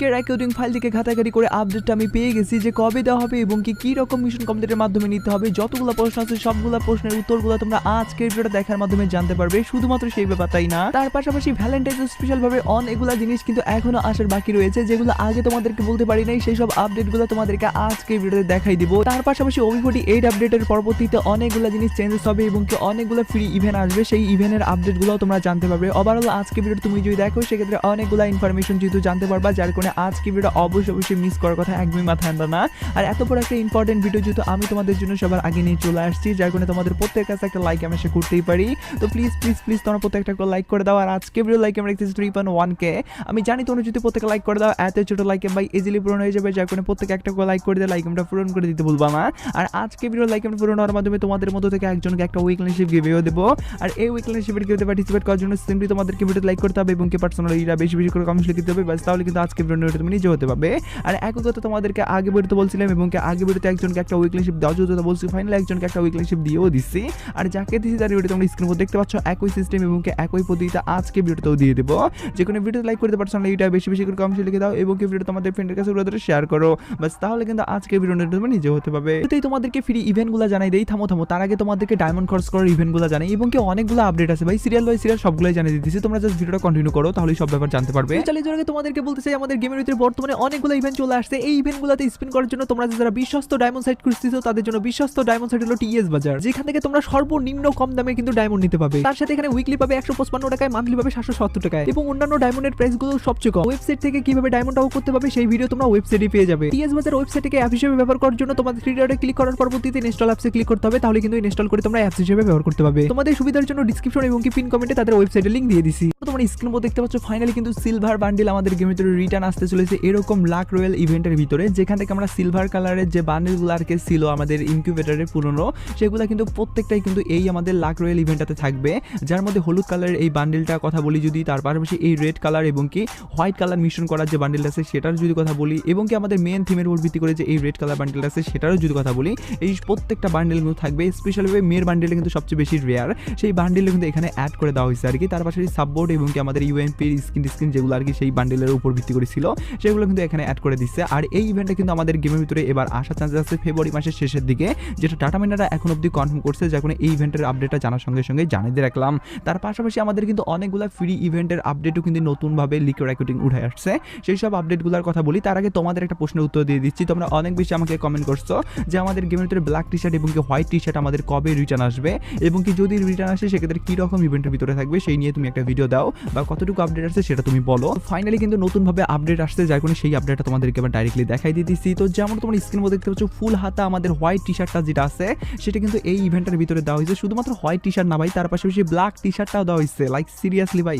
আজকের recording file থেকে ঘাটাঘাটি করে আপডেটটা আমি পেয়ে গেছি যে কবে দেওয়া হবে এবং কি রকম মিশন কমপ্লিটের মাধ্যমে নিতে হবে। যতগুলো প্রশ্ন আছে সবগুলো প্রশ্নের উত্তরগুলো তোমরা আজকের ভিডিওটা দেখার মাধ্যমে জানতে পারবে। শুধুমাত্র সেই ব্যাপারটাই না, তার পাশাপাশি ভ্যালেন্টাইন্স স্পেশাল ভাবে অনেকগুলা জিনিস কিন্তু এখনো আসার বাকি রয়েছে, যেগুলো আগে তোমাদেরকে বলতে পারি নাই। সেই সব আপডেটগুলো তোমাদেরকে আজকের ভিডিওতে দেখাই দিব। তার পাশাপাশি OB48 আপডেটের পরবর্তীতে অনেকগুলো জিনিস চেঞ্জেস হবে এবং কি অনেকগুলো ফ্রি ইভেন্ট আসবে। সেই ইভেন্টের আপডেটগুলো তোমরা জানতে পারবে। ওভারঅল আজকে ভিডিও তুমি যদি দেখো সেক্ষেত্রে অনেকগুলো ইনফরমেশন যেহেতু জানতে পারবা, যার কারণে আজকে ভিডিও অবশ্যই মিস করার কথা একদমই মাথায় আনবা না। আর এত বড় একটা ইম্পর্টেন্ট ভিডিও যেহেতু আমি তোমাদের জন্য সবার আগে নিয়ে চলে আসছি, যার কারণে তোমাদের প্রত্যেকের কাছে একটা লাইক আমি আশা করতেই পারি। তো প্লিজ তোমরা প্রত্যেকটা করে লাইক করে দাও। আর আজকে ভিডিও লাইক আমরা দেখতেছি 3.1k। আমি জানি তোমরা যদি প্রত্যেকে লাইক করে দাও এত ছোট লাইক ভাই ইজিলি পূরণ হয়ে যাবে, যার কারণে প্রত্যেকে একটা করে লাইক করে দিয়ে লাইক আমরা পূরণ করে দিতে ভুলবা না। আর আজকে ভিডিও লাইক আমরা পূরণ হওয়ার মাধ্যমে তোমাদের মধ্যে থেকে একজনকে একটা উইকলিশিপ গিভেও দেবো। আর এই উইকলিশিপের গিভেতে পার্টিসিপেট করার জন্য সিম্পলি তোমাদেরকে ভিডিও লাইক করতে হবে এবং কি পার্সোনালি বেশি করে কমেন্ট লিখতে হবে, বাস তাহলে কিন্তু আজকে ভিডিওটা তুমি নিজে হতে পারবে। আর একই কথা তোমাদেরকে আগে ভিডিওতে বলছিলাম এবং কি আগে ভিডিওতে একজনকে একটা উইকলিশিপ দাও যেটা বলছি, ফাইনালি একজনকে একটা উইকলিশিপ দিয়েও দিচ্ছি। আর যাকে দিচ্ছি তার ভিডিও তোমরা স্ক্রিনে দেখতে পাচ্ছ একই সিস্টেম এবং কি একই পদ্ধতিতে আজকে ভিডিওতেও দিয়ে দেবো। যে কোনো ভিডিও লাইক করতে পারছো না, এটা বেশি করে কমেন্ট লিখে দাও এবং কি ভিডিও তোমাদের ফ্রেন্ডের কাছে শেয়ার করো, বাস তাহলে কিন্তু আজকে ভিডিওটা তুমি নিজে হতে পারবে। এটাই তোমাদেরকে ফ্রি ইভেন্টগুলো জানাই দেই। থামো তার আগে তোমাদেরকে ডায়মন্ড খরচ করার ইভেন্টগুলো জানাই এবং কি অনেকগুলো আপডেট আছে ভাই, সিরিয়াল বাই সিরিয়াল সবগুলোই জানিয়ে দিতেছি। তোমরা জাস্ট ভিডিওটা কন্টিনিউ করো তাহলে সব ব্যাপার জানতে পারবে। চালিয়ে যাওয়ার আগে তোমাদেরকে বলতে চাই আমাদের গেমের ভিতরে বর্তমানে অনেকগুলো ইভেন্ট চলে আসছে। এই ইভেন্টগুলোতে স্পিন করার জন্য তোমরা যারা বিশ্বস্ত ডায়মন্ড সাইট খুঁজতেছো তাদের জন্য বিশ্বস্ত ডায়মন্ড সাইট হলো টিএস বাজার, যেখান থেকে তোমরা সর্বনিম্ন কম দামে কিন্তু ডায়মন্ড নিতে পারবে। তার সাথে এখানে উইকলি পাবে 155 টাকায়, মান্থলি পাবে 770 টাকায় এবং অন্যান্য ডায়মন্ডের প্রাইস গুলো সবচেয়ে কম। ওয়েবসাইট থেকে কিভাবে ডায়মন্ড আউট করতে পারবে সেই ভিডিও তোমরা ওয়েবসাইটে পেয়ে যাবে। টিএস বাজার ওয়েবসাইটে অ্যাপ হিসেবে ব্যবহার করার জন্য তোমাদের থ্রি ডটে ক্লিক করার পরবর্তীতে ইনস্টল অ্যাপসে ক্লিক করতে হবে, তাহলে কিন্তু ইনস্টল করে তোমরা অ্যাপস হিসেবে ব্যবহার করতে পারবে। তোমাদের সুবিধার জন্য ডেসক্রিপশন এবং কি পিন কমেন্টে তাদের ওয়েবসাইটের লিংক দিয়ে দিছি। তোমরা স্ক্রিনে দেখতে পাচ্ছ ফাইনালি কিন্তু সিলভার বান্ডিল আমাদের গেমের ভিতরে রিটার্ন আসতে চলেছে এরকম লাক রয়্যাল ইভেন্টের ভিতরে, যেখান থেকে আমরা সিলভার কালারের যে বান্ডিলগুলো আর কি ছিল আমাদের ইনকিউবেটরের পুরনো, সেগুলো কিন্তু প্রত্যেকটাই কিন্তু এই আমাদের লাক রয়্যাল ইভেন্টটাতে থাকবে। যার মধ্যে হলুদ কালারের এই বান্ডিলটার কথা বলি যদি, তার পাশাপাশি এই রেড কালার এবং কি হোয়াইট কালার মিশন করার যে বান্ডিলটা আছে সেটার যদি কথা বলি, এবং কি আমাদের মেন থিমের উপর ভিত্তি করে যে এই রেড কালার বান্ডিলটা আছে সেটারও যদি কথা বলি, এই প্রত্যেকটা বান্ডিল কিন্তু থাকবে। স্পেশালিভাবে মেয়ের বান্ডিলটা কিন্তু সবচেয়ে বেশি রেয়ার, সেই বান্ডিল কিন্তু এখানে অ্যাড করে দেওয়া হয়েছে আর কি। তার পাশাপাশি সাববোর্ড এবং কি আমাদের ইউএমপির স্কিন যেগুলো আর কি সেই বান্ডিলের উপর ভিত্তি করেছিল সেগুলো কিন্তু এখানে অ্যাড করে দিচ্ছে। আর এই ইভেন্টটা কিন্তু আমাদের গেমের ভিতরে এবার আসার চান্সেস আছে ফেব্রুয়ারি মাসের শেষের দিকে, যেটা টাটা মিনারা এখন অব্দি কনফার্ম করছে, যার কারণে এই ইভেন্টের আপডেটটা জানার সঙ্গে জানিয়ে দিয়ে রাখলাম। তার পাশাপাশি আমাদের কিন্তু অনেকগুলো ফ্রি ইভেন্টের আপডেটও কিন্তু নতুনভাবে লিক রেকর্ডিং উঠে আসছে। সেই সব আপডেটগুলোর কথা বলি তার আগে তোমাদের একটা প্রশ্নের উত্তর দিয়ে দিচ্ছি। তোমরা অনেক বেশি আমাকে কমেন্ট করছো যে আমাদের গেমের ভিতরে ব্ল্যাক টি শার্ট এবং কি হোয়াইট টি শার্ট আমাদের কবে রিটার্ন আসবে এবং কি যদি রিটার্ন আসে সেক্ষেত্রে কি রকম ইভেন্টের ভিতরে থাকবে সেই নিয়ে তুমি একটা ভিডিও দাও বা কতটুকু আপডেট আসছে সেটা তুমি বলো। ফাইনালি কিন্তু নতুনভাবে আপডেট আসছে, যার কারণে সেই আপডেটটা তোমাদেরকে আবার ডাইরেক্টলি দেখাই দিতেছি। তো যেমন তোমার স্ক্রিনে দেখতে পাচ্ছ ফুল হাতা আমাদের হোয়াইট টি শার্টটা যেটা আছে সেটা কিন্তু এই ইভেন্টের ভিতরে দেওয়া হয়েছে। শুধুমাত্র হোয়াইট টি শার্ট না ভাই, তার পাশাপাশি ব্ল্যাক টি শার্টটাও দেওয়া হয়েছে। লাইক সিরিয়াসলি ভাই